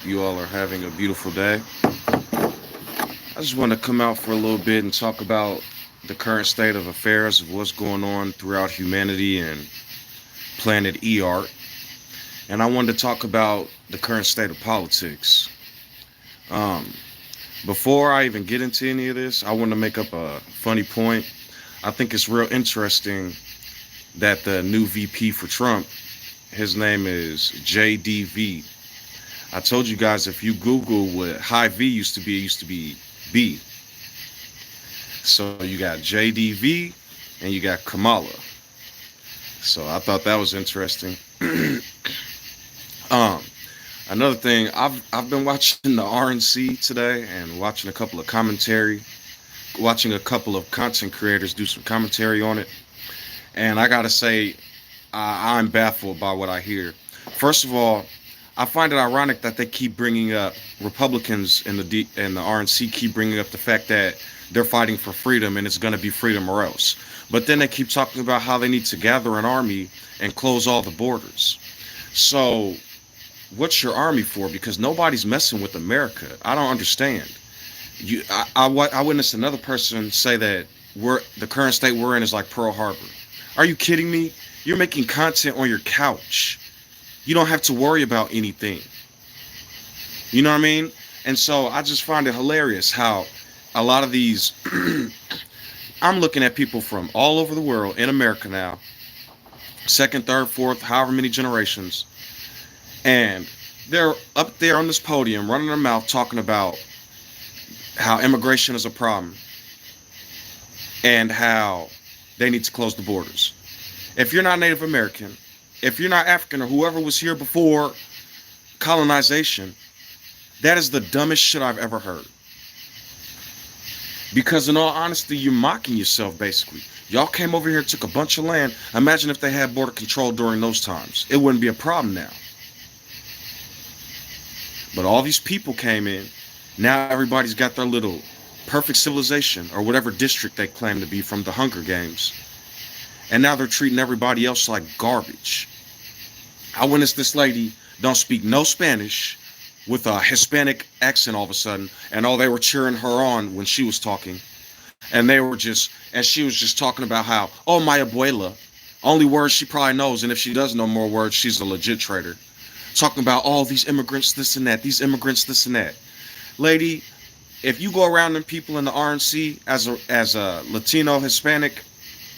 You all are having a beautiful day. I just want to come out for a little bit and talk about the current state of affairs of what's going on throughout humanity and planet Earth. And I wanted to talk about the current state of politics. Um, Before I even get into any of this, I want to make up a funny point. I think it's real interesting that the new VP for Trump, his name is JDV. I told you guys if you Google what high V used to be, it used to be B. So you got JDV and you got Kamala. So I thought that was interesting. um, Another thing, I've been watching the RNC today and watching a couple of commentary, watching a couple of content creators do some commentary on it. And I gotta say, I'm baffled by what I hear. First of all, I find it ironic that they keep bringing up Republicans and the RNC keep bringing up the fact that they're fighting for freedom and it's going to be freedom or else. But then they keep talking about how they need to gather an army and close all the borders. So, what's your army for? Because nobody's messing with America. I don't understand. I witnessed another person say that the current state we're in is like Pearl Harbor. Are you kidding me? You're making content on your couch. You don't have to worry about anything. You know what I mean? And so I just find it hilarious how a lot of these, I'm looking at people from all over the world in America now, second, third, fourth, however many generations, and they're up there on this podium running their mouth talking about how immigration is a problem and how they need to close the borders. If you're not Native American, if you're not African or whoever was here before colonization, that is the dumbest shit I've ever heard. Because in all honesty, you're mocking yourself basically. Y'all came over here, took a bunch of land. Imagine if they had border control during those times. It wouldn't be a problem now. But all these people came in. Now everybody's got their little perfect civilization or whatever district they claim to be from the Hunger Games. And now they're treating everybody else like garbage. I witnessed this lady don't speak no Spanish with a Hispanic accent all of a sudden, and they were cheering her on when she was talking. And she was just talking about how, oh, my abuela, only words she probably knows, and if she does know more words, she's a legit traitor. Talking about all these immigrants, this and that, these immigrants, this and that. Lady, if you go around them people in the RNC as a Latino, Hispanic,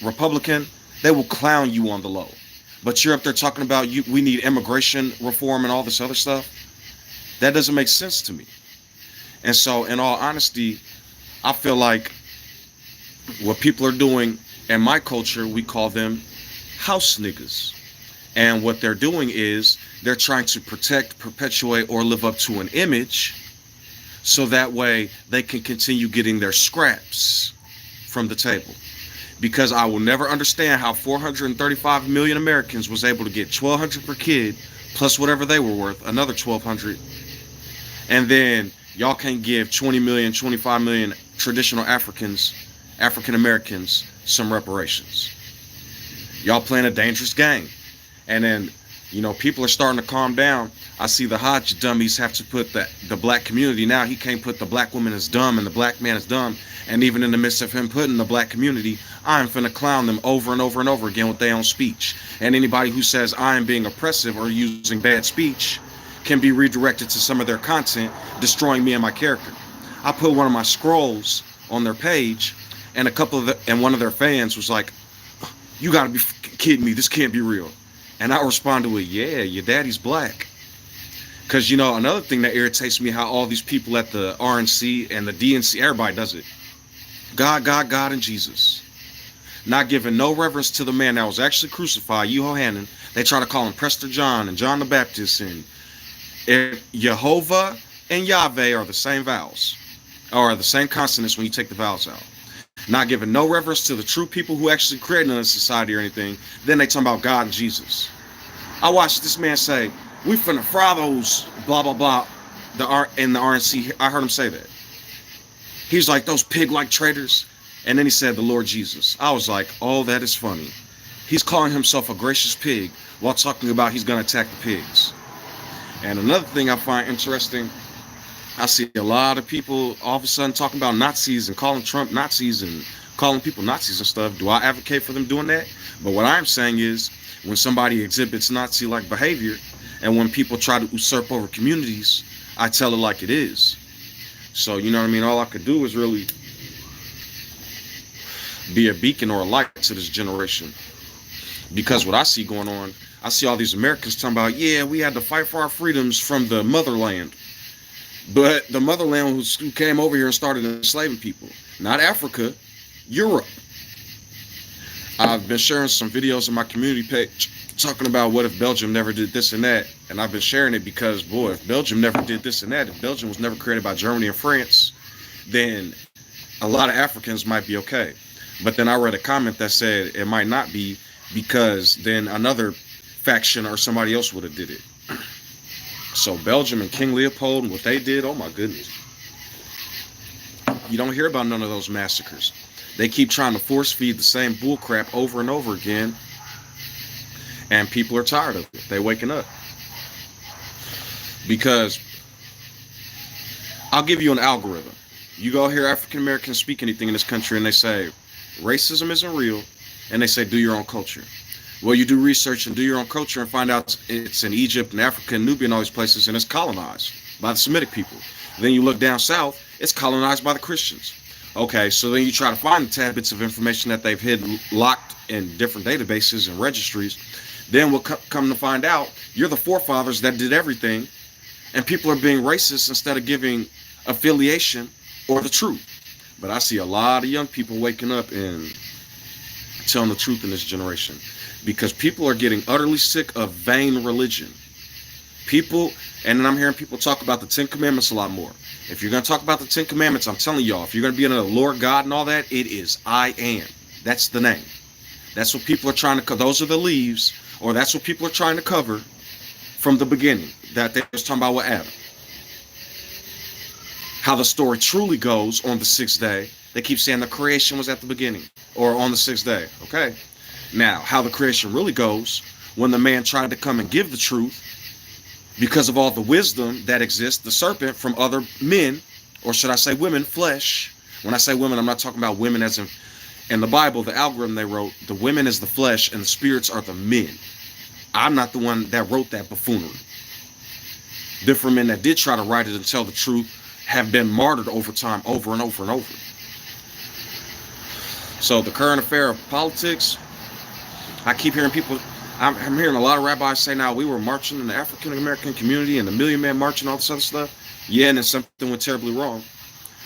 Republican, they will clown you on the low. But you're up there talking about we need immigration reform and all this other stuff. That doesn't make sense to me. And so, in all honesty, I feel like what people are doing in my culture, we call them house niggas. And what they're doing is they're trying to protect, perpetuate, or live up to an image so that way they can continue getting their scraps from the table. Because I will never understand how 435 million Americans was able to get $1,200 per kid, plus whatever they were worth, another $1,200. And then y'all can't give 20 million, 25 million traditional African Americans, some reparations. Y'all playing a dangerous game. And then, people are starting to calm down. I see the Hodge dummies have to put the black community now. He can't put the black woman as dumb and the black man as dumb. And even in the midst of him putting the black community, I'm finna clown them over and over and over again with their own speech. And anybody who says I am being oppressive or using bad speech can be redirected to some of their content, destroying me and my character. I put one of my scrolls on their page, and one of their fans was like, "You gotta be kidding me! This can't be real." And I responded with, "Yeah, your daddy's black." Because another thing that irritates me, how all these people at the RNC and the DNC, everybody does it. God, God, God, and Jesus. Not giving no reverence to the man that was actually crucified, Yehohanan. They try to call him Prester John and John the Baptist, and Jehovah and Yahweh are the same vowels, or the same consonants when you take the vowels out. Not giving no reverence to the true people who actually created a society or anything. Then they talk about God and Jesus. I watched this man say, "We finna fry those blah blah blah." In the RNC, I heard him say that. He's like, "Those pig-like traitors." And then he said, "The Lord Jesus." I was like, oh, that is funny. He's calling himself a gracious pig while talking about he's going to attack the pigs. And another thing I find interesting, I see a lot of people all of a sudden talking about Nazis and calling Trump Nazis and calling people Nazis and stuff. Do I advocate for them doing that? But what I'm saying is, when somebody exhibits Nazi-like behavior and when people try to usurp over communities, I tell it like it is. So, you know what I mean? All I could do is really be a beacon or a light to this generation. Because what I see going on, I see all these Americans talking about, yeah, we had to fight for our freedoms from the motherland. But the motherland was who came over here and started enslaving people. Not Africa, Europe. I've been sharing some videos on my community page talking about what if Belgium never did this and that. And I've been sharing it because, boy, if Belgium never did this and that, if Belgium was never created by Germany and France, then a lot of Africans might be okay. But then I read a comment that said it might not be, because then another faction or somebody else would have did it. So Belgium and King Leopold and what they did, oh my goodness. You don't hear about none of those massacres. They keep trying to force feed the same bullcrap over and over again. And people are tired of it. They're waking up. Because I'll give you an algorithm. You go hear African Americans speak anything in this country and they say, racism isn't real. And they say, do your own culture. Well, you do research and do your own culture and find out it's in Egypt and Africa and Nubia and all these places, and it's colonized by the Semitic people. Then you look down south, it's colonized by the Christians. Okay, so then you try to find the tad bits of information that they've hidden, locked in different databases and registries. Then we'll come to find out you're the forefathers that did everything, and people are being racist instead of giving affiliation or the truth. But I see a lot of young people waking up and telling the truth in this generation, because people are getting utterly sick of vain religion. People, and then I'm hearing people talk about the 10 Commandments a lot more. If you're going to talk about the 10 Commandments, I'm telling y'all, if you're going to be under the Lord God and all that, it is I am. That's the name. That's what people are trying to cover. Those are the leaves, or that's what people are trying to cover from the beginning, that they was talking about with Adam. How the story truly goes on the 6th day. They keep saying the creation was at the beginning, or on the 6th day. Okay. Now, how the creation really goes, when the man tried to come and give the truth, because of all the wisdom that exists, the serpent from other men, or should I say women, flesh. When I say women, I'm not talking about women as in the Bible, the algorithm they wrote, the women is the flesh and the spirits are the men. I'm not the one that wrote that buffoonery. Different men that did try to write it and tell the truth have been martyred over time, over and over and over. So the current affair of politics, I keep hearing people, I'm hearing a lot of rabbis say now, we were marching in the African American community and the Million Man March and all this other stuff. Yeah, and then something went terribly wrong.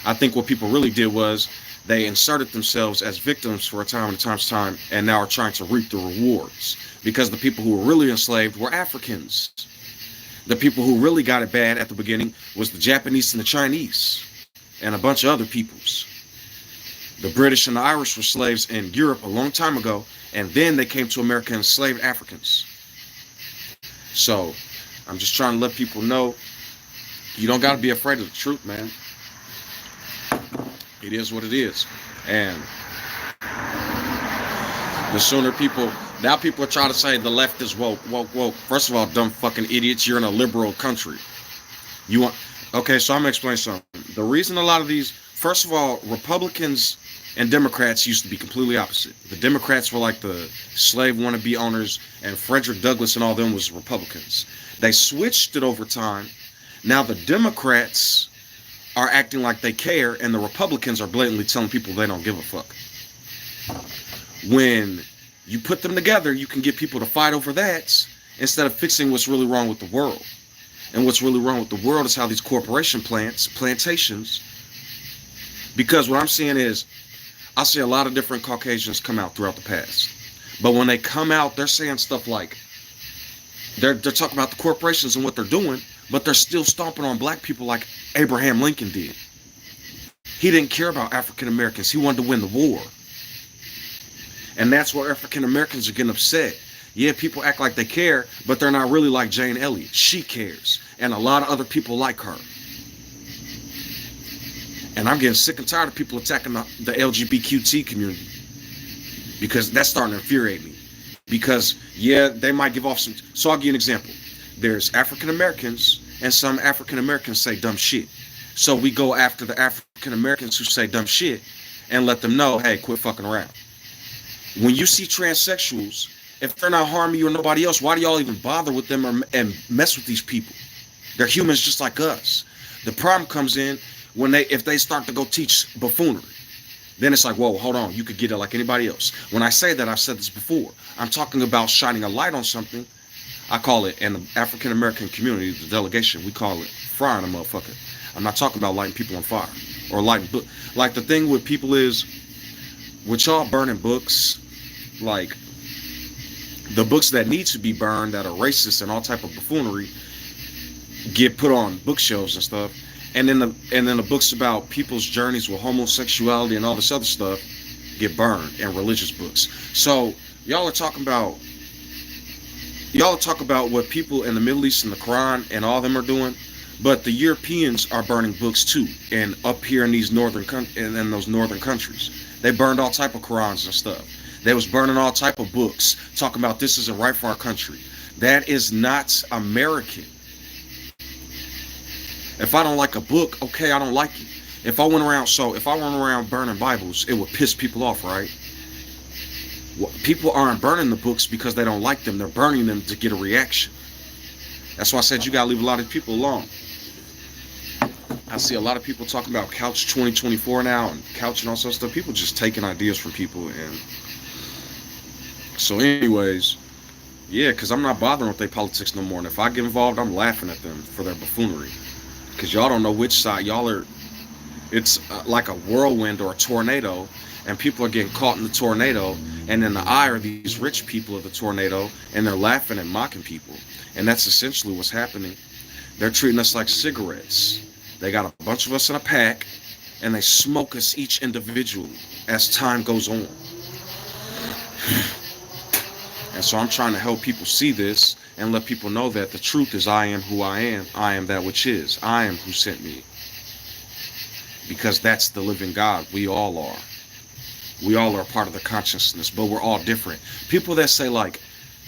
I think what people really did was they inserted themselves as victims for a time and a time's time, and now are trying to reap the rewards, because the people who were really enslaved were Africans. The people who really got it bad at the beginning was the Japanese and the Chinese and a bunch of other peoples. The British and the Irish were slaves in Europe a long time ago, and then they came to America and enslaved Africans. So I'm just trying to let people know, you don't got to be afraid of the truth, man. It is what it is. And the sooner people, now people are trying to say the left is woke. First of all, dumb fucking idiots, you're in a liberal country. You want, okay, so I'm gonna explain something. The reason a lot of these, first of all, Republicans and Democrats used to be completely opposite. The Democrats were like the slave wannabe owners, and Frederick Douglass and all them was Republicans. They switched it over time. Now the Democrats are acting like they care, and the Republicans are blatantly telling people they don't give a fuck. When you put them together, you can get people to fight over that instead of fixing what's really wrong with the world. And what's really wrong with the world is how these corporation plantations, because what I'm seeing is, I see a lot of different Caucasians come out throughout the past. But when they come out, they're saying stuff like, they're talking about the corporations and what they're doing, but they're still stomping on black people like Abraham Lincoln did. He didn't care about African Americans. He wanted to win the war. And that's where African Americans are getting upset. Yeah, people act like they care, but they're not really like Jane Elliott. She cares. And a lot of other people like her. And I'm getting sick and tired of people attacking the LGBTQ community, because that's starting to infuriate me. Because, yeah, they might give off some... So I'll give you an example. There's African Americans, and some African Americans say dumb shit. So we go after the African Americans who say dumb shit and let them know, hey, quit fucking around. When you see transsexuals, if they're not harming you or nobody else, why do y'all even bother with them and mess with these people? They're humans just like us. The problem comes in when if they start to go teach buffoonery. Then it's like, whoa, hold on, you could get it like anybody else. When I say that, I've said this before. I'm talking about shining a light on something. I call it, in the African American community, the delegation, we call it frying a motherfucker. I'm not talking about lighting people on fire or lighting book. Like the thing with people is, with y'all burning books, like the books that need to be burned that are racist and all type of buffoonery get put on bookshelves and stuff. And then the books about people's journeys with homosexuality and all this other stuff get burned, and religious books. So y'all are talking about what people in the Middle East and the Quran and all of them are doing, but the Europeans are burning books too. And up here in these in those northern countries, they burned all type of Qurans and stuff. They was burning all type of books talking about this isn't right for our country. That is not American. If I don't like a book, okay, I don't like it. If I went around burning Bibles, it would piss people off, right? Well, people aren't burning the books because they don't like them. They're burning them to get a reaction. That's why I said you gotta leave a lot of people alone. I see a lot of people talking about Couch 2024 now and Couch and all sorts of stuff. People just taking ideas from people. And so anyways, yeah, because I'm not bothering with their politics no more. And if I get involved, I'm laughing at them for their buffoonery. Because y'all don't know which side y'all are. It's like a whirlwind or a tornado, and people are getting caught in the tornado, and in the eye are these rich people of the tornado, and they're laughing and mocking people. And that's essentially what's happening. They're treating us like cigarettes. They got a bunch of us in a pack, and they smoke us each individually as time goes on. And so I'm trying to help people see this and let people know that the truth is I am who I am. I am that which is. I am who sent me. Because that's the living God. We all are. We all are part of the consciousness, but we're all different. People that say like,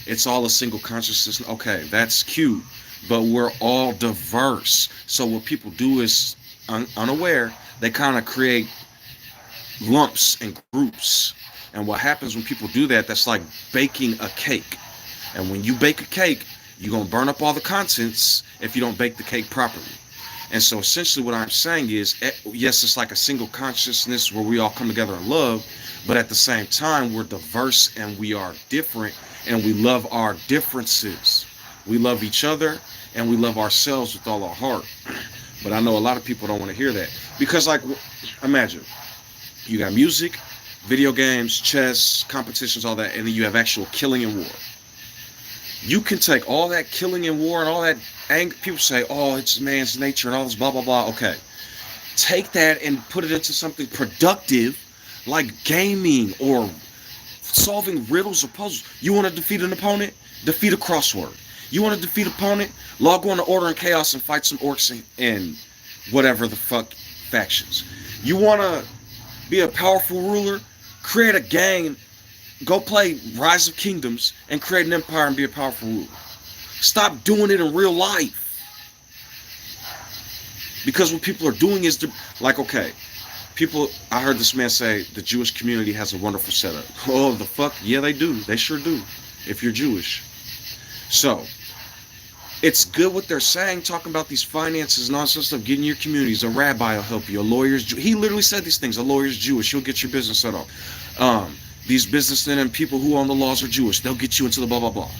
it's all a single consciousness. Okay, that's cute, but we're all diverse. So what people do is unaware. They kind of create lumps and groups. And what happens when people do that, that's like baking a cake. And when you bake a cake, you're going to burn up all the contents if you don't bake the cake properly. And so essentially what I'm saying is, yes, it's like a single consciousness where we all come together in love, but at the same time, we're diverse and we are different, and we love our differences. We love each other and we love ourselves with all our heart. But I know a lot of people don't want to hear that. Because like, imagine, you got music, video games, chess, competitions, all that, and then you have actual killing and war. You can take all that killing and war and all that anger. People say, oh, it's man's nature and all this blah, blah, blah. Okay. Take that and put it into something productive like gaming or solving riddles or puzzles. You want to defeat an opponent? Defeat a crossword. You want to defeat an opponent? Log on to Order and Chaos and fight some orcs and whatever the fuck factions. You want to be a powerful ruler? Create a gang. Go play Rise of Kingdoms and create an empire and be a powerful ruler. Stop doing it in real life. Because what people are doing is, like, okay, I heard this man say, the Jewish community has a wonderful setup. Oh, the fuck? Yeah, they do. They sure do, if you're Jewish. So, it's good what they're saying, talking about these finances and all sorts of stuff, getting your communities. A rabbi will help you. A lawyer's he literally said these things. A lawyer's Jewish. He'll get your business set up. These businessmen and people who own the laws are Jewish. They'll get you into the blah, blah, blah.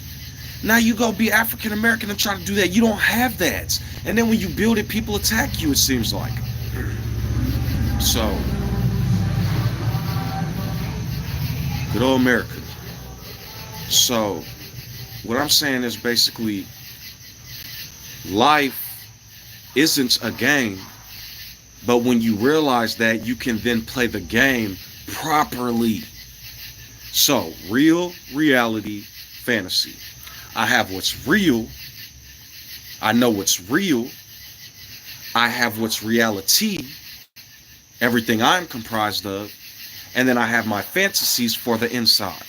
Now you go be African American and try to do that. You don't have that. And then when you build it, people attack you, it seems like. So, good old America. So, what I'm saying is basically, life isn't a game, but when you realize that, you can then play the game properly. So, real, reality, fantasy. I have what's real. I know what's real. I have what's reality, everything I'm comprised of, and then I have my fantasies for the inside.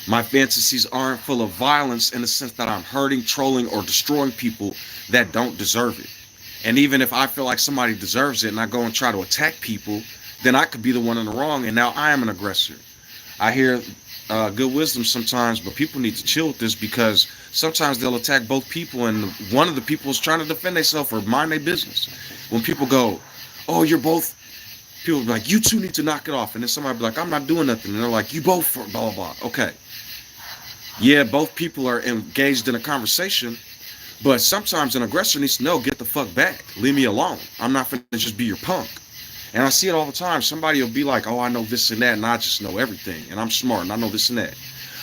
My fantasies aren't full of violence in the sense that I'm hurting, trolling, or destroying people that don't deserve it. And even if I feel like somebody deserves it and I go and try to attack people, then I could be the one in the wrong, and now I am an aggressor. I hear good wisdom sometimes, but people need to chill with this, because sometimes they'll attack both people, and one of the people is trying to defend themselves or mind their business. When people go, oh, you're both, people be like, you two need to knock it off. And then somebody be like, I'm not doing nothing. And they're like, you both for blah, blah, blah. Okay. Yeah, both people are engaged in a conversation, but sometimes an aggressor needs to know, get the fuck back. Leave me alone. I'm not finna just be your punk. And I see it all the time. Somebody will be like, oh, I know this and that, and I just know everything, and I'm smart, and I know this and that.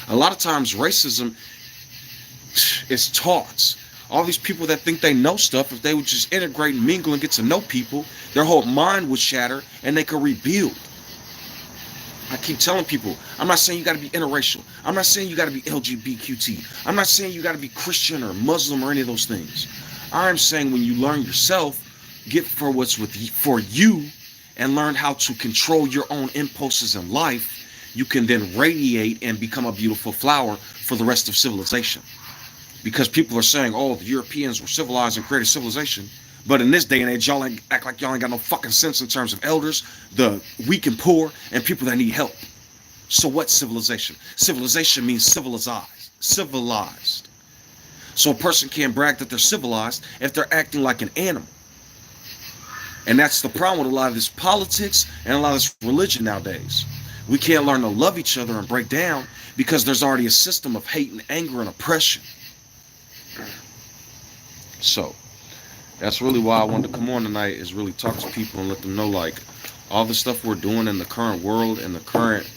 A lot of times racism is taught. All these people that think they know stuff, if they would just integrate and mingle and get to know people, their whole mind would shatter, and they could rebuild. I keep telling people, I'm not saying you got to be interracial. I'm not saying you got to be LGBTQT. I'm not saying you got to be Christian or Muslim or any of those things. I'm saying when you learn yourself, get for what's for you, and learn how to control your own impulses in life, you can then radiate and become a beautiful flower for the rest of civilization. Because people are saying, oh, the Europeans were civilized and created civilization. But in this day and age, y'all act like y'all ain't got no fucking sense in terms of elders, the weak and poor, and people that need help. So what's civilization? Civilization means civilized. Civilized. So a person can't brag that they're civilized if they're acting like an animal. And that's the problem with a lot of this politics and a lot of this religion nowadays. We can't learn to love each other and break down because there's already a system of hate and anger and oppression. So that's really why I wanted to come on tonight, is really talk to people and let them know, like, all the stuff we're doing in the current world and the current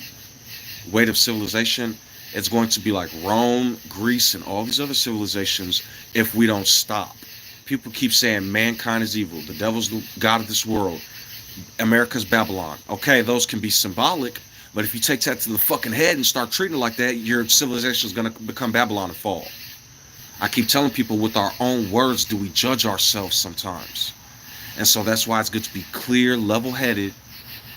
weight of civilization, it's going to be like Rome, Greece, and all these other civilizations if we don't stop. People keep saying mankind is evil, the devil's the god of this world, America's Babylon. Okay, those can be symbolic, but if you take that to the fucking head and start treating it like that, your civilization is going to become Babylon and fall. I keep telling people, with our own words do we judge ourselves sometimes. And so that's why it's good to be clear, level-headed,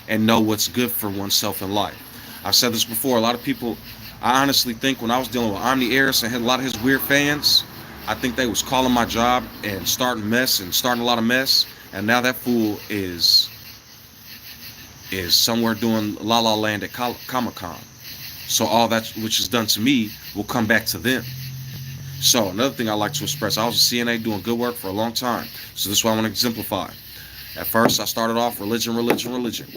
and know what's good for oneself in life. I've said this before, a lot of people, I honestly think when I was dealing with Omni Eris and had a lot of his weird fans, I think they was calling my job and starting a lot of mess, and now that fool is somewhere doing La La Land at Comic-Con. So all that which is done to me will come back to them. So another thing I like to express, I was a CNA doing good work for a long time. So this is what I want to exemplify. At first, I started off religion.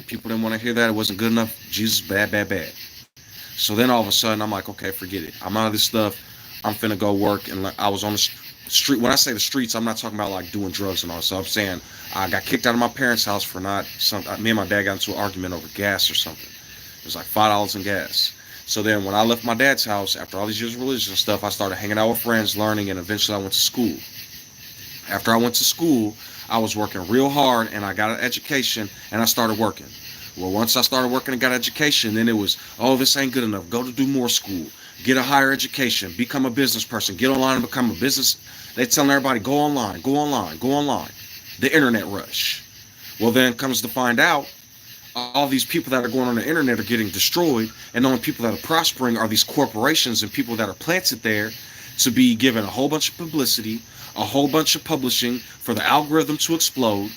People didn't want to hear that. It wasn't good enough. Jesus, bad. So then all of a sudden, I'm like, okay, forget it. I'm out of this stuff. I'm finna go work. And I was on the street. When I say the streets, I'm not talking about like doing drugs and all. So I'm saying I got kicked out of my parents' house for not something. Me and my dad got into an argument over gas or something. It was like $5 in gas. So then when I left my dad's house, after all these years of religion and stuff, I started hanging out with friends, learning, and eventually I went to school. After I went to school, I was working real hard, and I got an education, and I started working. Well, once I started working and got an education, then it was, oh, this ain't good enough. Go to do more school. Get a higher education. Become a business person. Get online and become a business. They're telling everybody, go online. The internet rush. Well, then comes to find out, all these people that are going on the internet are getting destroyed, and the only people that are prospering are these corporations and people that are planted there to be given a whole bunch of publicity, a whole bunch of publishing for the algorithm to explode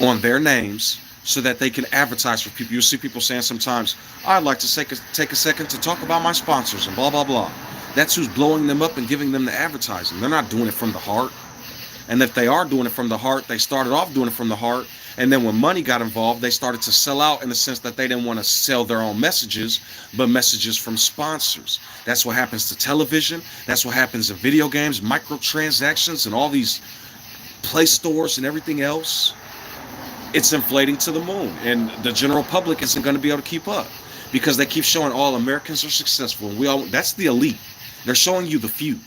on their names so that they can advertise for people. You'll see people saying sometimes, I'd like to take a second to talk about my sponsors and blah, blah, blah. That's who's blowing them up and giving them the advertising. They're not doing it from the heart. And if they are doing it from the heart, they started off doing it from the heart. And then when money got involved, they started to sell out in the sense that they didn't want to sell their own messages, but messages from sponsors. That's what happens to television. That's what happens in video games, microtransactions, and all these Play stores and everything else. It's inflating to the moon. And the general public isn't going to be able to keep up because they keep showing all Americans are successful. And that's the elite. They're showing you the few.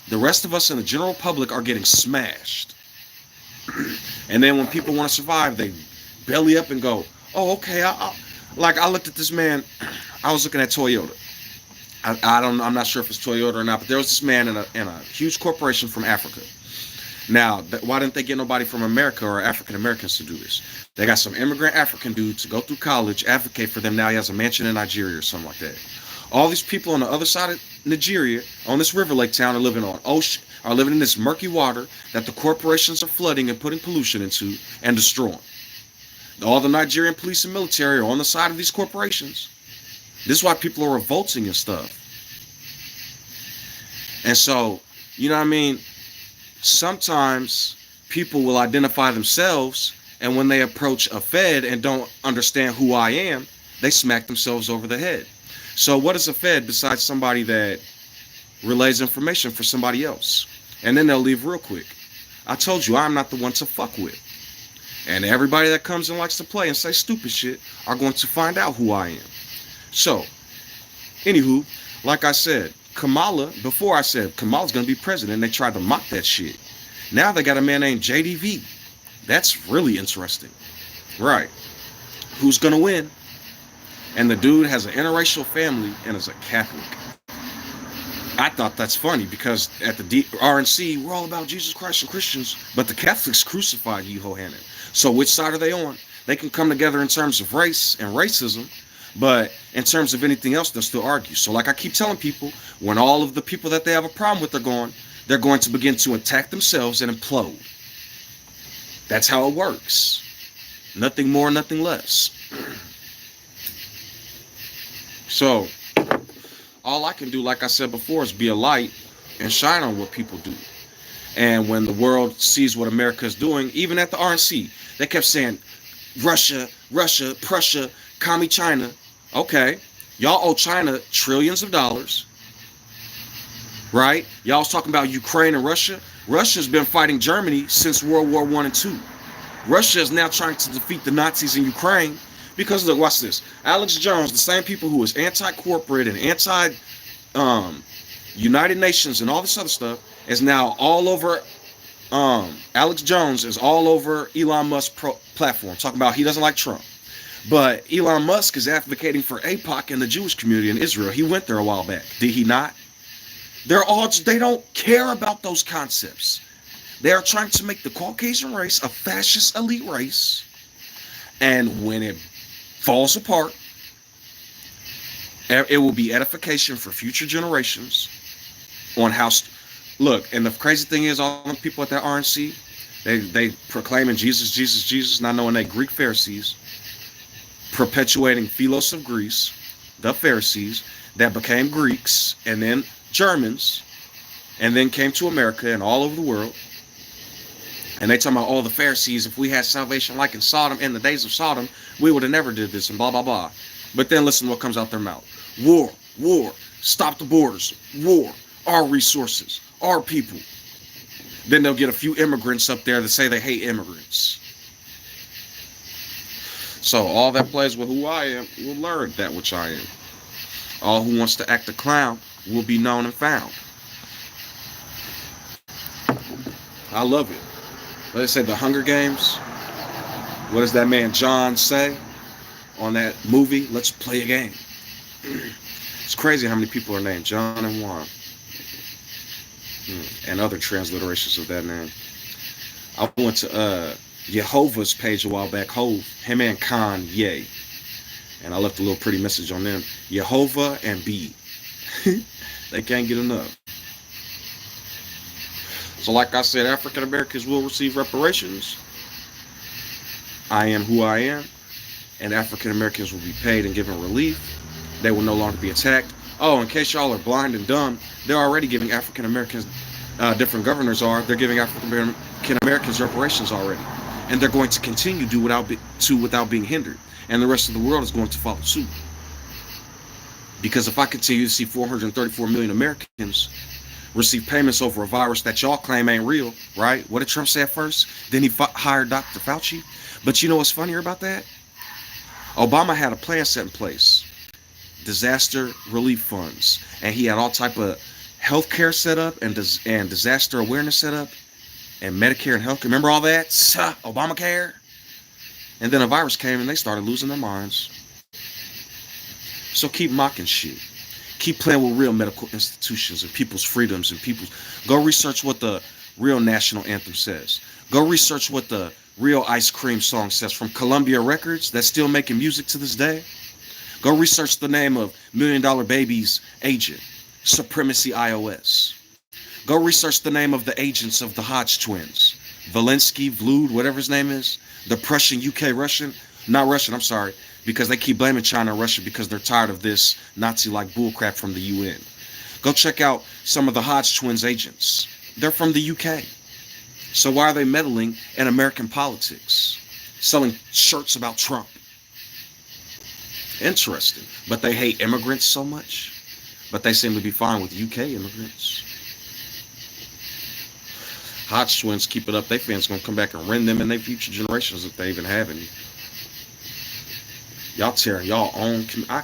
The rest of us in the general public are getting smashed. And then when people want to survive, they belly up and go, oh, okay. I looked at this man. I was looking at Toyota. I'm not sure if it's Toyota or not, but there was this man in a huge corporation from Africa. Now, why didn't they get nobody from America or African Americans to do this? They got some immigrant African dude to go through college, advocate for them. Now he has a mansion in Nigeria or something like that. All these people on the other side of Nigeria, on this river lake town, are living on ocean, are living in this murky water that the corporations are flooding and putting pollution into and destroying. All the Nigerian police and military are on the side of these corporations. This is why people are revolting and stuff. And so, you know what I mean? Sometimes people will identify themselves, and when they approach a Fed and don't understand who I am, they smack themselves over the head. So what is a Fed besides somebody that relays information for somebody else? And then they'll leave real quick. I told you I'm not the one to fuck with. And everybody that comes and likes to play and say stupid shit are going to find out who I am. So, anywho, like I said, before I said Kamala's going to be president, they tried to mock that shit. Now they got a man named JDV. That's really interesting. Right. Who's going to win? And the dude has an interracial family and is a Catholic. I thought that's funny because at the RNC, we're all about Jesus Christ and Christians, but the Catholics crucified Yehohanan. So which side are they on? They can come together in terms of race and racism, but in terms of anything else, they'll still argue. So like I keep telling people, when all of the people that they have a problem with are gone, they're going to begin to attack themselves and implode. That's how it works. Nothing more, nothing less. So, all I can do, like I said before, is be a light and shine on what people do. And when the world sees what America is doing, even at the RNC, they kept saying, Russia, Prussia, commie China. Okay, y'all owe China trillions of dollars, right? Y'all was talking about Ukraine and Russia. Russia's been fighting Germany since World War I and II. Russia is now trying to defeat the Nazis in Ukraine because, look, watch this. Alex Jones, the same people who is anti-corporate and anti-United Nations and all this other stuff, is now all over. Alex Jones is all over Elon Musk's platform, talking about he doesn't like Trump. But Elon Musk is advocating for AIPAC and the Jewish community in Israel. He went there a while back. Did he not? They don't care about those concepts. They are trying to make the Caucasian race a fascist elite race. And when it falls apart, it will be edification for future generations on how... Look, and the crazy thing is, all the people at that RNC, they proclaiming Jesus, Jesus, Jesus, not knowing they Greek Pharisees, perpetuating Philos of Greece, the Pharisees, that became Greeks, and then Germans, and then came to America and all over the world. And they talking about all the Pharisees, if we had salvation like in Sodom, in the days of Sodom, we would have never did this, and blah, blah, blah. But then listen to what comes out their mouth. War, war, stop the borders, war, our resources, our people. Then they'll get a few immigrants up there that say they hate immigrants. So all that plays with who I am will learn that which I am. All who wants to act a clown will be known and found. I love it. They say the Hunger Games. What does that man John say on that movie? Let's play a game. It's crazy how many people are named John and Juan. And other transliterations of that name. I went to Jehovah's page a while back, him and Kanye. And I left a little pretty message on them. Jehovah and B. They can't get enough. So like I said, African Americans will receive reparations. I am who I am. And African Americans will be paid and given relief. They will no longer be attacked. Oh, in case y'all are blind and dumb, they're already giving African Americans, different governors are, they're giving African Americans reparations already. And they're going to continue to without being hindered. And the rest of the world is going to follow suit. Because if I continue to see 434 million Americans receive payments over a virus that y'all claim ain't real, right? What did Trump say at first? Then he hired Dr. Fauci. But you know what's funnier about that? Obama had a plan set in place. Disaster relief funds. And he had all type of healthcare set up and disaster awareness set up. And Medicare and healthcare. Remember all that? Obamacare? And then a virus came and they started losing their minds. So keep mocking shit. Keep playing with real medical institutions and people's freedoms and people's... Go research what the real national anthem says. Go research what the real Ice Cream song says from Columbia Records that's still making music to this day. Go research the name of $1 Million Baby's agent, Supremacy iOS. Go research the name of the agents of the Hodge twins, Valensky, Vlud, whatever his name is, the Prussian, UK, Russian, not Russian, I'm sorry, because they keep blaming China and Russia because they're tired of this Nazi-like bullcrap from the UN. Go check out some of the Hodge twins agents. They're from the UK. So why are they meddling in American politics, selling shirts about Trump? Interesting. But they hate immigrants so much. But they seem to be fine with UK immigrants. Hodge twins keep it up. They fans gonna come back and rend them in their future generations if they even have any. Y'all tearing y'all own. I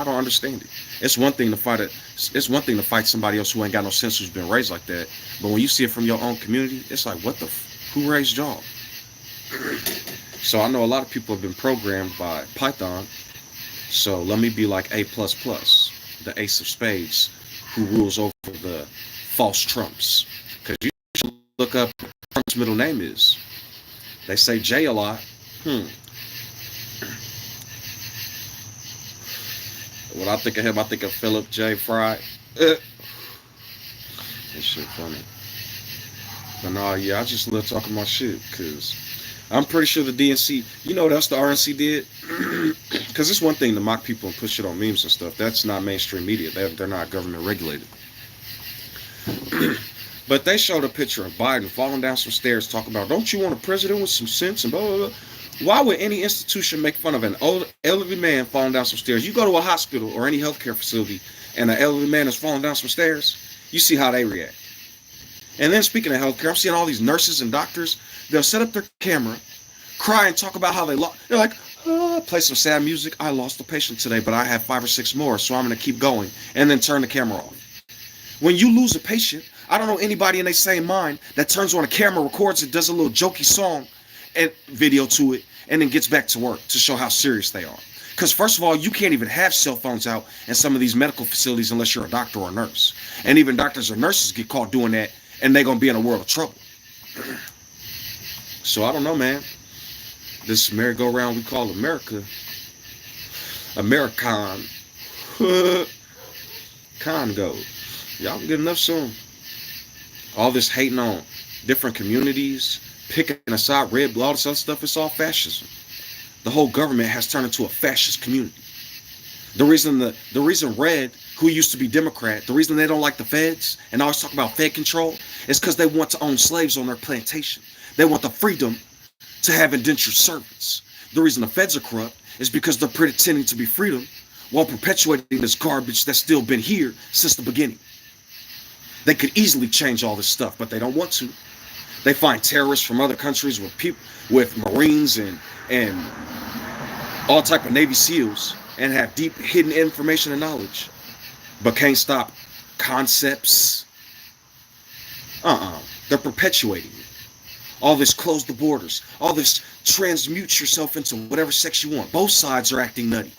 don't understand it. It's one thing to fight it. It's one thing to fight somebody else who ain't got no sense, who's been raised like that. But when you see it from your own community, it's like, what the? Who raised y'all? So I know a lot of people have been programmed by Python. So let me be like A++, the ace of spades, who rules over the false trumps. Because you should look up what Trump's middle name is. They say J a lot. When I think of him, I think of Philip J. Fry. That shit funny. But no, yeah, I just love talking my shit, because I'm pretty sure the DNC, you know what else the RNC did? Because it's one thing to mock people and put shit on memes and stuff. That's not mainstream media. They're not government regulated. But they showed a picture of Biden falling down some stairs talking about, don't you want a president with some sense and blah, blah, blah. Why would any institution make fun of an old elderly man falling down some stairs? You go to a hospital or any healthcare facility and an elderly man is falling down some stairs, you see how they react. And then speaking of healthcare, I'm seeing all these nurses and doctors, they'll set up their camera, cry and talk about how they lost. They're like, oh, play some sad music. I lost a patient today, but I have 5 or 6 more, so I'm going to keep going. And then turn the camera off. When you lose a patient, I don't know anybody in their same mind that turns on a camera, records it, does a little jokey song and video to it, and then gets back to work to show how serious they are. Because first of all, you can't even have cell phones out in some of these medical facilities unless you're a doctor or a nurse. And even doctors or nurses get caught doing that, and they're going to be in a world of trouble. So I don't know, man. This merry-go-round we call America, American, Congo. Y'all can get enough soon. All this hating on different communities, picking a side, red, blue, all this other stuff, it's all fascism. The whole government has turned into a fascist community. The reason Red, who used to be Democrat, the reason they don't like the feds and always talk about Fed control is because they want to own slaves on their plantation. They want the freedom to have indentured servants. The reason the feds are corrupt is because they're pretending to be freedom while perpetuating this garbage that's still been here since the beginning. They could easily change all this stuff, but they don't want to. They find terrorists from other countries with people, with Marines and all type of Navy SEALs, and have deep hidden information and knowledge, but can't stop concepts. They're perpetuating it. All this close the borders, all this transmute yourself into whatever sex you want. Both sides are acting nutty.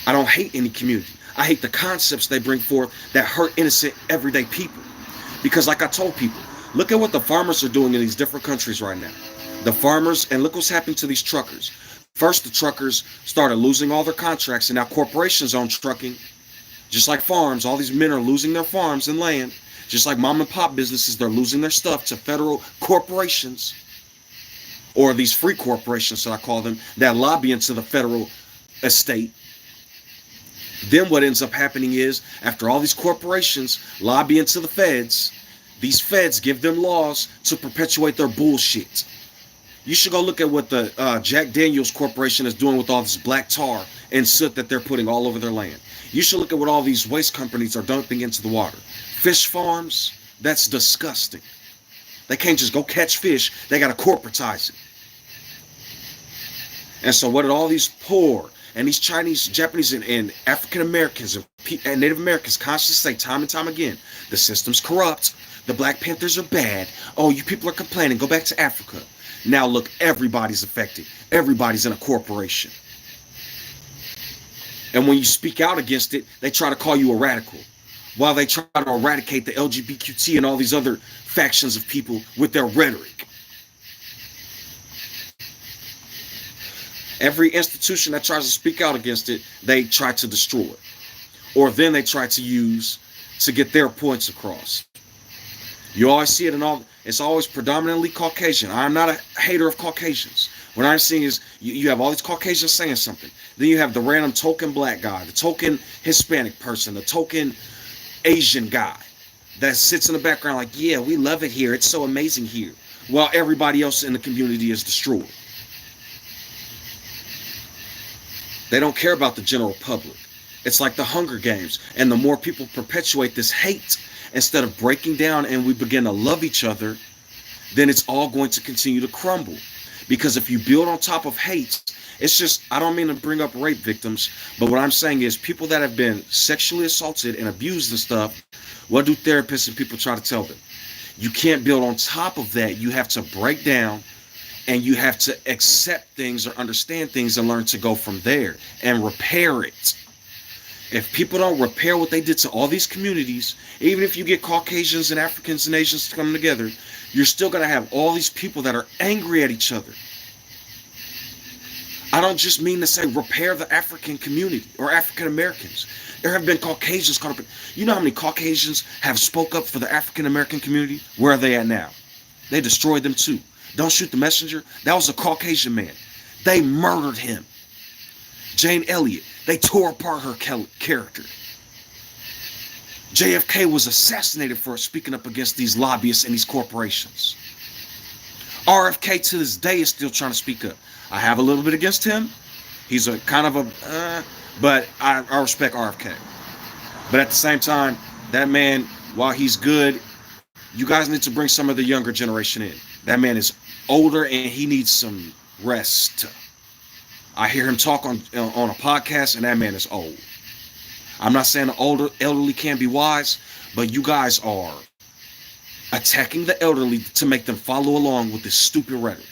I don't hate any community. I hate the concepts they bring forth that hurt innocent, everyday people. Because like I told people, look at what the farmers are doing in these different countries right now. The farmers, and look what's happening to these truckers. First, the truckers started losing all their contracts, and now corporations own trucking. Just like farms, all these men are losing their farms and land. Just like mom and pop businesses, they're losing their stuff to federal corporations, or these free corporations that I call them, that lobby into the federal estate. Then what ends up happening is, after all these corporations lobby into the feds, these feds give them laws to perpetuate their bullshit. You should go look at what the Jack Daniels Corporation is doing with all this black tar and soot that they're putting all over their land. You should look at what all these waste companies are dumping into the water. Fish farms, that's disgusting. They can't just go catch fish. They got to corporatize it. And so what did all these poor and these Chinese, Japanese, and African Americans and Native Americans constantly say time and time again, the system's corrupt. The Black Panthers are bad. Oh, you people are complaining. Go back to Africa. Now look, everybody's affected. Everybody's in a corporation. And when you speak out against it, they try to call you a radical, while they try to eradicate the LGBTQ and all these other factions of people with their rhetoric. Every institution that tries to speak out against it, they try to destroy. Or then they try to use to get their points across. You always see it in all, it's always predominantly Caucasian. I'm not a hater of Caucasians. What I'm seeing is you have all these Caucasians saying something. Then you have the random token black guy, the token Hispanic person, the token Asian guy that sits in the background like, yeah, we love it here. It's so amazing here. While everybody else in the community is destroyed. They don't care about the general public. It's like the Hunger Games. And the more people perpetuate this hate, instead of breaking down and we begin to love each other, then it's all going to continue to crumble. Because if you build on top of hate, it's just, I don't mean to bring up rape victims, but what I'm saying is people that have been sexually assaulted and abused and stuff, what do therapists and people try to tell them? You can't build on top of that. You have to break down and you have to accept things or understand things and learn to go from there and repair it. If people don't repair what they did to all these communities, even if you get Caucasians and Africans and Asians to come together, you're still going to have all these people that are angry at each other. I don't just mean to say repair the African community or African Americans. There have been Caucasians caught up. You know how many Caucasians have spoke up for the African American community? Where are they at now? They destroyed them too. Don't shoot the messenger. That was a Caucasian man. They murdered him. Jane Elliott. They tore apart her character. JFK was assassinated for speaking up against these lobbyists and these corporations. RFK to this day is still trying to speak up. I have a little bit against him. He's a kind of a, but I respect RFK. But at the same time, that man, while he's good, you guys need to bring some of the younger generation in. That man is older and he needs some rest. I hear him talk on a podcast and that man is old. I'm not saying the elderly can't be wise, but you guys are attacking the elderly to make them follow along with this stupid rhetoric.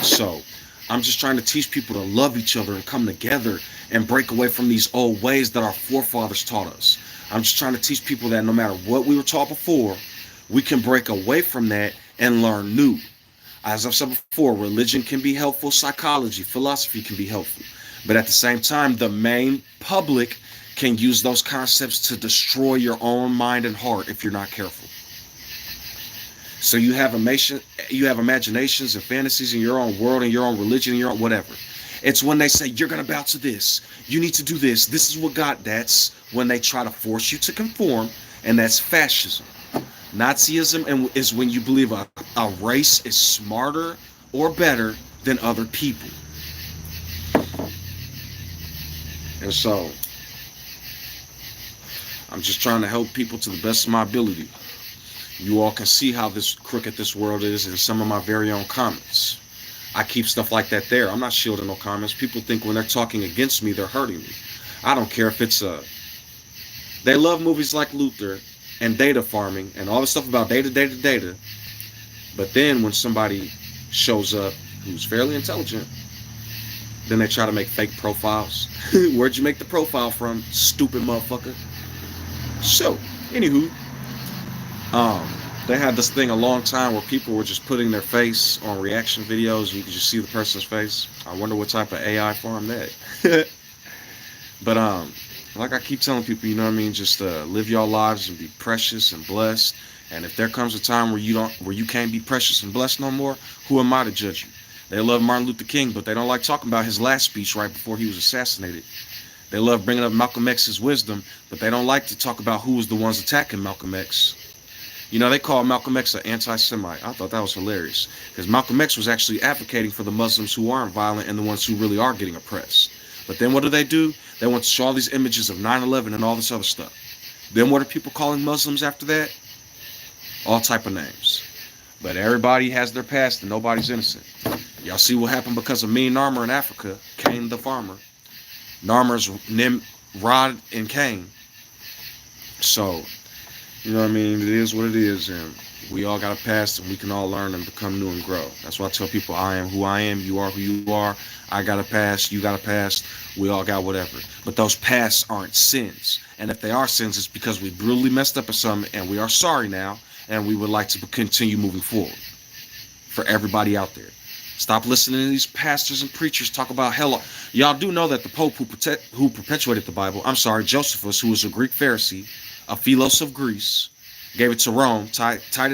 So I'm just trying to teach people to love each other and come together and break away from these old ways that our forefathers taught us. I'm just trying to teach people that no matter what we were taught before, we can break away from that and learn new. As I've said before, religion can be helpful, psychology, philosophy can be helpful. But at the same time, the main public can use those concepts to destroy your own mind and heart if you're not careful. So you have imaginations and fantasies in your own world and your own religion and your own whatever. It's when they say, you're going to bow to this. You need to do this. This is what God, that's when they try to force you to conform, and that's fascism. Nazism is when you believe a race is smarter or better than other people. And so, I'm just trying to help people to the best of my ability. You all can see how crooked this world is in some of my very own comments. I keep stuff like that there. I'm not shielding no comments. People think when they're talking against me, they're hurting me. I don't care if it's they love movies like Luther and data farming and all the stuff about data. But then when somebody shows up who's fairly intelligent, then they try to make fake profiles. Where'd you make the profile from, stupid motherfucker? So, anywho, they had this thing a long time where people were just putting their face on reaction videos. You could just see the person's face. I wonder what type of AI farm that. But like I keep telling people, you know what I mean, just live your lives and be precious and blessed. And if there comes a time where you can't be precious and blessed no more, who am I to judge you? They love Martin Luther King, but they don't like talking about his last speech right before he was assassinated. They love bringing up Malcolm X's wisdom, but they don't like to talk about who was the ones attacking Malcolm X. You know, they call Malcolm X an anti-Semite. I thought that was hilarious, because Malcolm X was actually advocating for the Muslims who aren't violent and the ones who really are getting oppressed. But then what do? They want to show all these images of 9/11 and all this other stuff. Then what are people calling Muslims after that? All type of names. But everybody has their past and nobody's innocent. Y'all see what happened because of Mean Narmer in Africa, Cain the farmer. Narmer's Nimrod and Cain. So, you know what I mean? It is what it is, and we all got a past, and we can all learn and become new and grow. That's why I tell people, I am who I am, you are who you are. I got a past, you got a past, we all got whatever. But those pasts aren't sins. And if they are sins, it's because we brutally messed up at something, and we are sorry now, and we would like to continue moving forward for everybody out there. Stop listening to these pastors and preachers talk about hell. Y'all do know that the Pope who perpetuated the Bible, Josephus, who was a Greek Pharisee, a Philos of Greece, gave it to Rome, Titus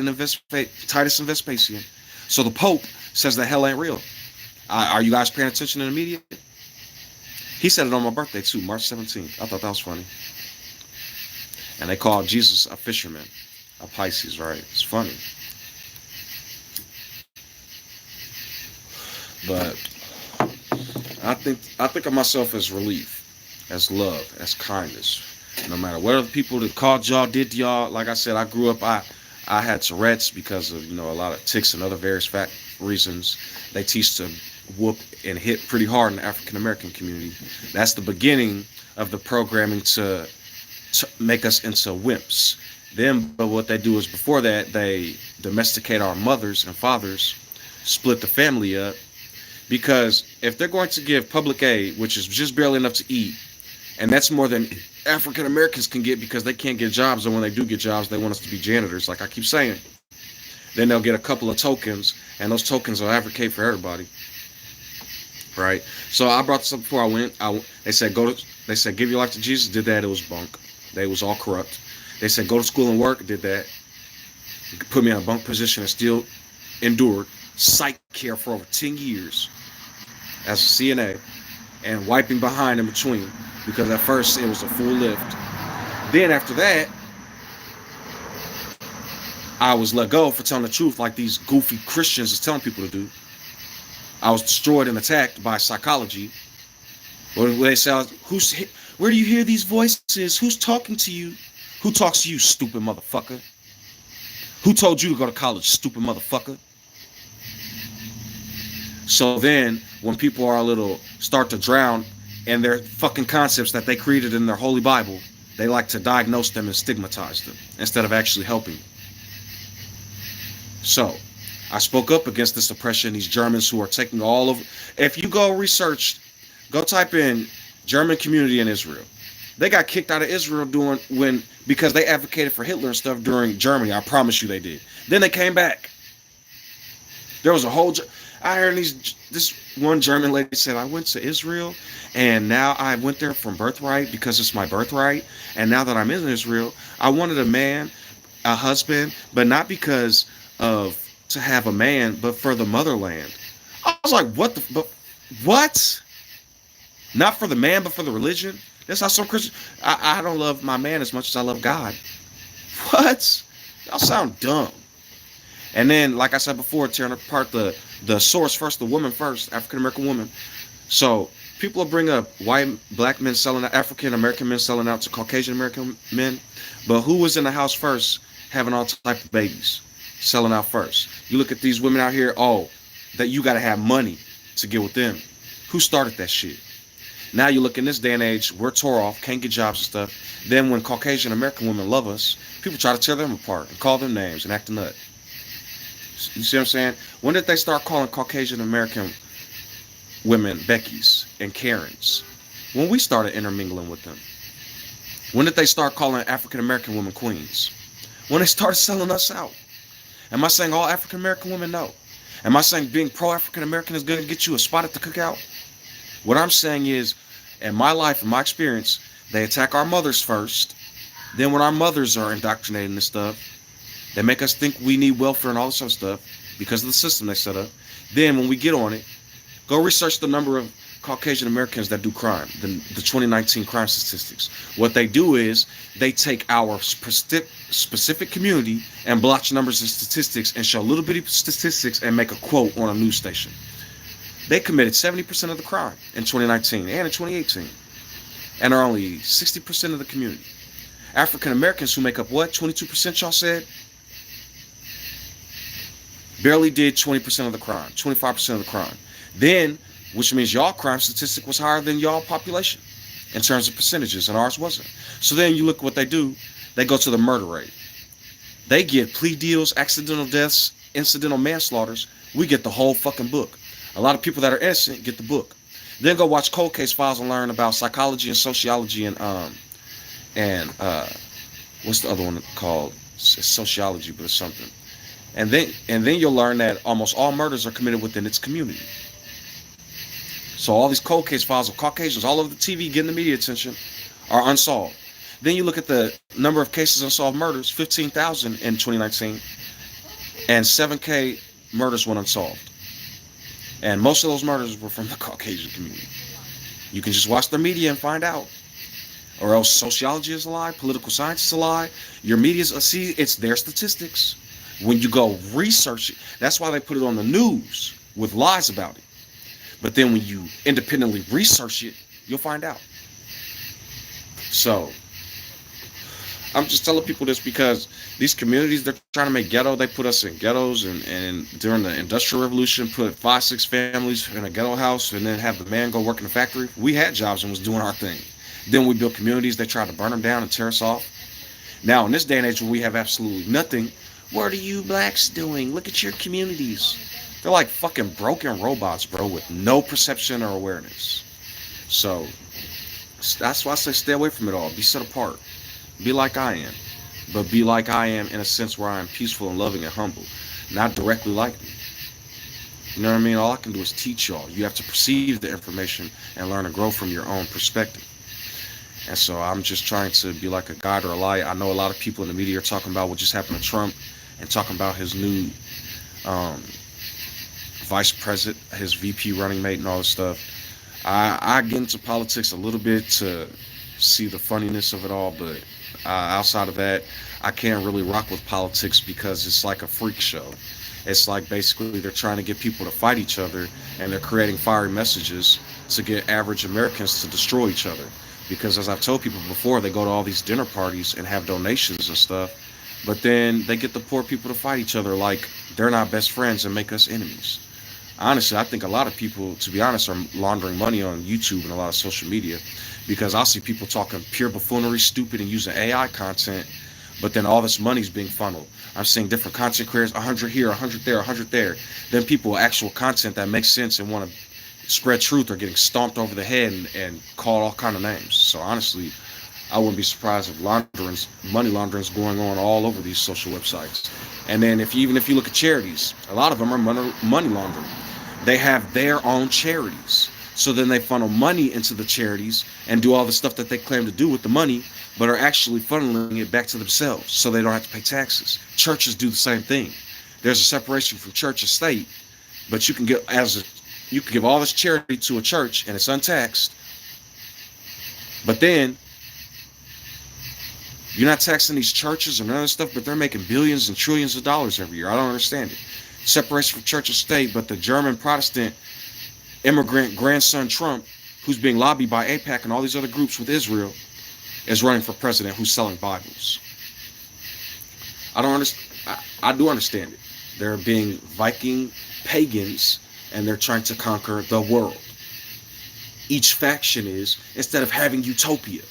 and Vespasian. So the Pope says that hell ain't real. Are you guys paying attention in the media? He said it on my birthday too, March 17th. I thought that was funny. And they called Jesus a fisherman, a Pisces, right? It's funny. But I think of myself as relief, as love, as kindness. No matter what other people that called y'all, did to y'all. Like I said, I grew up, I had Tourette's because of, a lot of tics and other various reasons. They teach to whoop and hit pretty hard in the African American community. That's the beginning of the programming to make us into wimps. But what they do is before that, they domesticate our mothers and fathers, split the family up. Because if they're going to give public aid, which is just barely enough to eat, and that's more than African Americans can get because they can't get jobs, and when they do get jobs, they want us to be janitors, like I keep saying. Then they'll get a couple of tokens, and those tokens will advocate for everybody, right? So I brought this up before I went. They said give your life to Jesus. Did that? It was bunk. They was all corrupt. They said go to school and work. Did that? Put me in a bunk position and still endured psych care for over 10 years as a CNA and wiping behind in between, because at first it was a full lift. Then after that, I was let go for telling the truth, like these goofy Christians is telling people to do. I was destroyed and attacked by psychology. Where they say, where do you hear these voices? Who's talking to you? Who talks to you, stupid motherfucker? Who told you to go to college, stupid motherfucker? So then, when people are start to drown in their fucking concepts that they created in their holy Bible, they like to diagnose them and stigmatize them instead of actually helping. So, I spoke up against this oppression, these Germans who are taking all of... If you go type in German community in Israel. They got kicked out of Israel because they advocated for Hitler and stuff during Germany. I promise you they did. Then they came back. There was a whole... I heard this one German lady said, I went to Israel and now I went there from birthright because it's my birthright. And now that I'm in Israel, I wanted a husband, but not because to have a man, but for the motherland. I was like, what? Not for the man, but for the religion? That's how some Christians... I don't love my man as much as I love God. What? Y'all sound dumb. And then, like I said before, tearing apart the source first, the woman first, African American woman. So people will bring up white, black men selling out, African American men selling out to Caucasian American men. But who was in the house first having all type of babies, selling out first? You look at these women out here, that you got to have money to get with them. Who started that shit? Now you look in this day and age, we're tore off, can't get jobs and stuff. Then when Caucasian American women love us, people try to tear them apart and call them names and act a nut. You see what I'm saying? When did they start calling Caucasian American women Beckys and Karens? When we started intermingling with them. When did they start calling African American women queens? When they started selling us out. Am I saying all African American women? No. Am I saying being pro-African American is going to get you a spot at the cookout? What I'm saying is, in my life, in my experience, they attack our mothers first. Then when our mothers are indoctrinating this stuff, they make us think we need welfare and all this other stuff because of the system they set up. Then when we get on it, go research the number of Caucasian Americans that do crime, the 2019 crime statistics. What they do is they take our specific community and blotch numbers and statistics and show little bitty statistics and make a quote on a news station. They committed 70% of the crime in 2019 and in 2018 and are only 60% of the community. African Americans, who make up what? 22%, y'all said? Barely did 20% of the crime, 25% of the crime. Then, which means y'all crime statistic was higher than y'all population in terms of percentages, and ours wasn't. So then you look at what they do. They go to the murder rate. They get plea deals, accidental deaths, incidental manslaughters. We get the whole fucking book. A lot of people that are innocent get the book. Then go watch cold case files and learn about psychology and sociology and what's the other one called? It's sociology, but it's something. And then you'll learn that almost all murders are committed within its community. So all these cold case files of Caucasians all over the TV getting the media attention are unsolved. Then you look at the number of cases unsolved murders, 15,000 in 2019, and 7K murders went unsolved. And most of those murders were from the Caucasian community. You can just watch the media and find out. Or else sociology is a lie, political science is a lie, your media's it's their statistics. When you go research it, that's why they put it on the news with lies about it. But then when you independently research it, you'll find out. So I'm just telling people this because these communities, they're trying to make ghetto. They put us in ghettos, and during the Industrial Revolution, put 5-6 families in a ghetto house and then have the man go work in the factory. We had jobs and was doing our thing. Then we built communities. They tried to burn them down and tear us off. Now, in this day and age where we have absolutely nothing, what are you blacks doing? Look at your communities. They're like fucking broken robots, bro, with no perception or awareness. So that's why I say stay away from it all. Be set apart. Be like I am. But be like I am in a sense where I am peaceful and loving and humble. Not directly like me. You know what I mean? All I can do is teach y'all. You have to perceive the information and learn to grow from your own perspective. And so I'm just trying to be like a guide or a light. I know a lot of people in the media are talking about what just happened to Trump and talking about his new vice president, his VP running mate and all this stuff. I get into politics a little bit to see the funniness of it all, but outside of that, I can't really rock with politics because it's like a freak show. It's like basically they're trying to get people to fight each other, and they're creating fiery messages to get average Americans to destroy each other. Because as I've told people before, they go to all these dinner parties and have donations and stuff, but then they get the poor people to fight each other like they're not best friends and make us enemies. Honestly, I think a lot of people, to be honest, are laundering money on YouTube and a lot of social media, because I see people talking pure buffoonery, stupid, and using AI content, but then all this money's being funneled. I'm seeing different content creators, 100 here, 100 there, 100 there. Then people with actual content that makes sense and want to spread truth are getting stomped over the head and called all kind of names. So honestly, I wouldn't be surprised if money laundering's going on all over these social websites. And then even if you look at charities, a lot of them are money laundering. They have their own charities. So then they funnel money into the charities and do all the stuff that they claim to do with the money, but are actually funneling it back to themselves so they don't have to pay taxes. Churches do the same thing. There's a separation from church and state, but you can give all this charity to a church and it's untaxed, but then you're not taxing these churches and other stuff, but they're making billions and trillions of dollars every year. I don't understand it. Separation from church and state, but the German Protestant immigrant grandson Trump, who's being lobbied by AIPAC and all these other groups with Israel, is running for president, who's selling Bibles. I don't understand. I do understand it. They're being Viking pagans, and they're trying to conquer the world. Each faction is, instead of having utopia.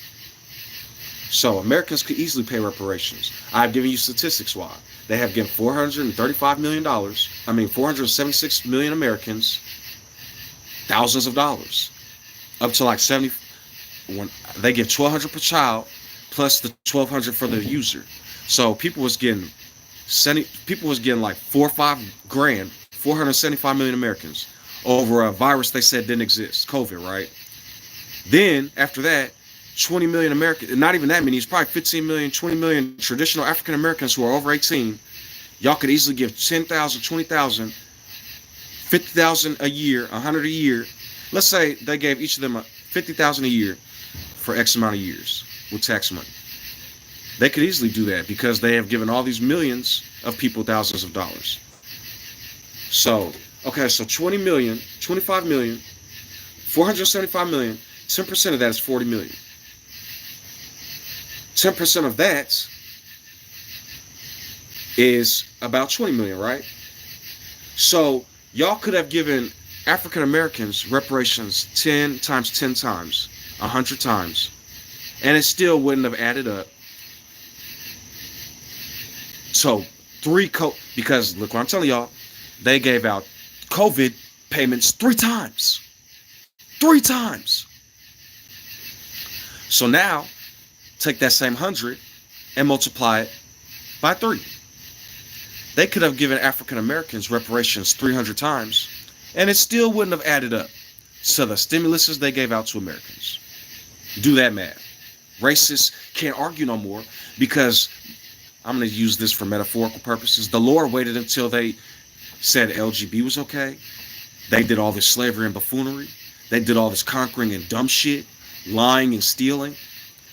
So Americans could easily pay reparations. I've given you statistics why. They have given $435 million. 476 million Americans, thousands of dollars. Up to like 70. When they give $1,200 per child, plus the $1,200 for the user. So people was getting like 4 or 5 grand, 475 million Americans over a virus they said didn't exist, COVID, right? Then after that, 20 million Americans, not even that many, it's probably 15 million, 20 million traditional African Americans who are over 18. Y'all could easily give 10,000, 20,000, 50,000 a year, 100 a year. Let's say they gave each of them 50,000 a year for X amount of years with tax money. They could easily do that because they have given all these millions of people thousands of dollars. So, okay, so 20 million, 25 million, 475 million, 10% of that is 40 million. 10% of that is about 20 million, right? So y'all could have given African Americans reparations 10 times 10 times, 100 times, and it still wouldn't have added up. So because look what I'm telling y'all, they gave out COVID payments 3 times. 3 times. So now, take that same 100 and multiply it by 3. They could have given African Americans reparations 300 times, and it still wouldn't have added up to the stimuluses they gave out to Americans. Do that math. Racists can't argue no more because, I'm going to use this for metaphorical purposes, the Lord waited until they said LGB was okay. They did all this slavery and buffoonery. They did all this conquering and dumb shit, lying and stealing.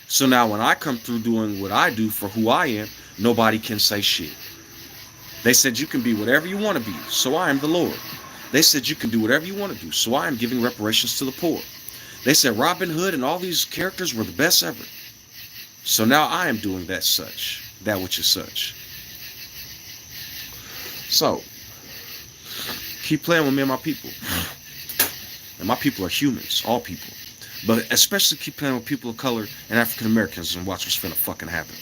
So now when I come through doing what I do for who I am, nobody can say shit. They said you can be whatever you want to be, so I am the Lord. They said you can do whatever you want to do, so I am giving reparations to the poor. They said Robin Hood and all these characters were the best ever. So now I am doing that which is such. So, keep playing with me and my people. And my people are humans, all people. But especially keep playing with people of color and African Americans and watch what's finna fucking happen.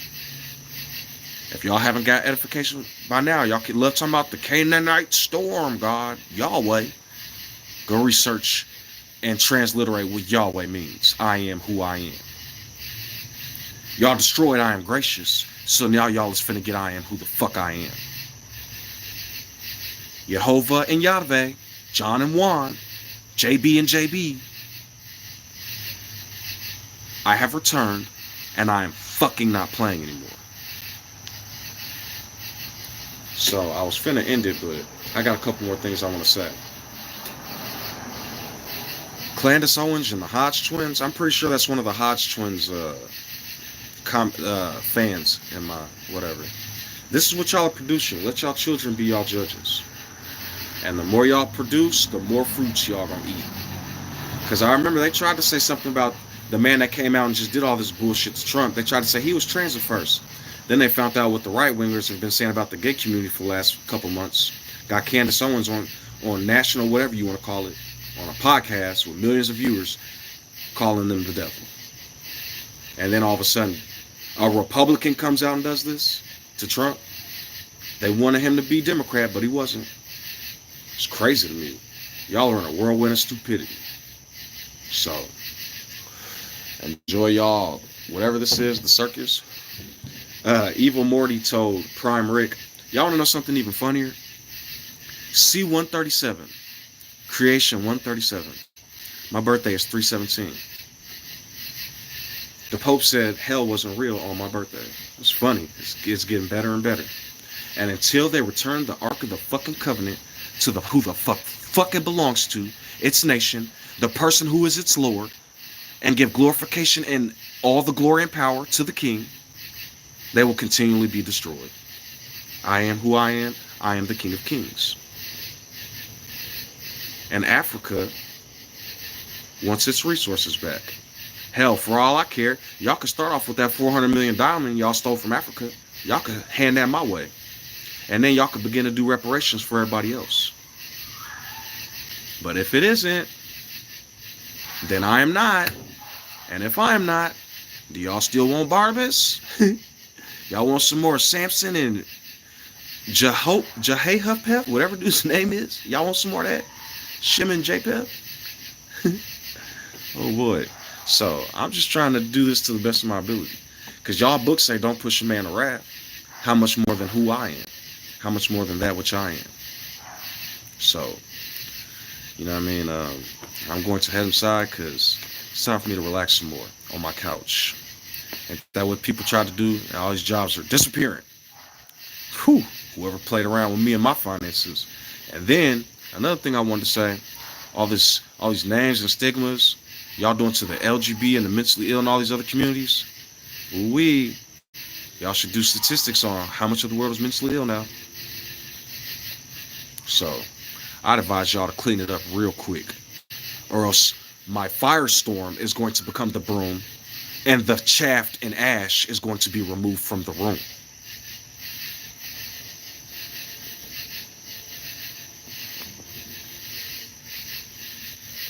If y'all haven't got edification by now, y'all could love talking about the Canaanite storm, God, Yahweh. Go research and transliterate what Yahweh means. I am who I am. Y'all destroyed I am gracious, so now y'all is finna get I am who the fuck I am. Yehovah and Yahweh, John and Juan, JB and JB. I have returned, and I am fucking not playing anymore. So I was finna end it, but I got a couple more things I want to say. Candace Owens and the Hodge twins. I'm pretty sure that's one of the Hodge twins fans in my whatever. This is what y'all are producing. Let y'all children be y'all judges. And the more y'all produce, the more fruits y'all gonna eat. Because I remember they tried to say something about the man that came out and just did all this bullshit to Trump. They tried to say he was trans at first. Then they found out what the right-wingers have been saying about the gay community for the last couple months. Got Candace Owens on national, whatever you want to call it, on a podcast with millions of viewers, calling them the devil. And then all of a sudden, a Republican comes out and does this to Trump. They wanted him to be Democrat, but he wasn't. It's crazy to me. Y'all are in a whirlwind of stupidity. So, enjoy y'all, whatever this is, the circus. Evil Morty told Prime Rick, y'all want to know something even funnier? C-137, Creation 137. My birthday is 3/17. The Pope said hell wasn't real on my birthday. It's funny. It's getting better and better. And until they return the Ark of the fucking Covenant to who the fuck it belongs to, its nation, the person who is its Lord, and give glorification and all the glory and power to the King, they will continually be destroyed. I am who I am. I am the King of Kings. And Africa wants its resources back. Hell, for all I care, y'all could start off with that 400 million diamond y'all stole from Africa. Y'all could hand that my way. And then y'all could begin to do reparations for everybody else. But if it isn't, then I am not. And if I am not, do y'all still want Barnabas? Y'all want some more Samson and Jehoshaphat, whatever dude's name is? Y'all want some more of that? Shimon Japheth? Oh boy. So I'm just trying to do this to the best of my ability. Because y'all books say don't push a man to wrath. How much more than who I am? How much more than that which I am? So, you know what I mean? I'm going to head inside because it's time for me to relax some more on my couch. And that's what people try to do, and all these jobs are disappearing. Whew, whoever played around with me and my finances. And then, another thing I wanted to say, all these names and stigmas y'all doing to the LGB and the mentally ill and all these other communities, y'all should do statistics on how much of the world is mentally ill now. So, I'd advise y'all to clean it up real quick, or else my firestorm is going to become the broom, and the chaff and ash is going to be removed from the room.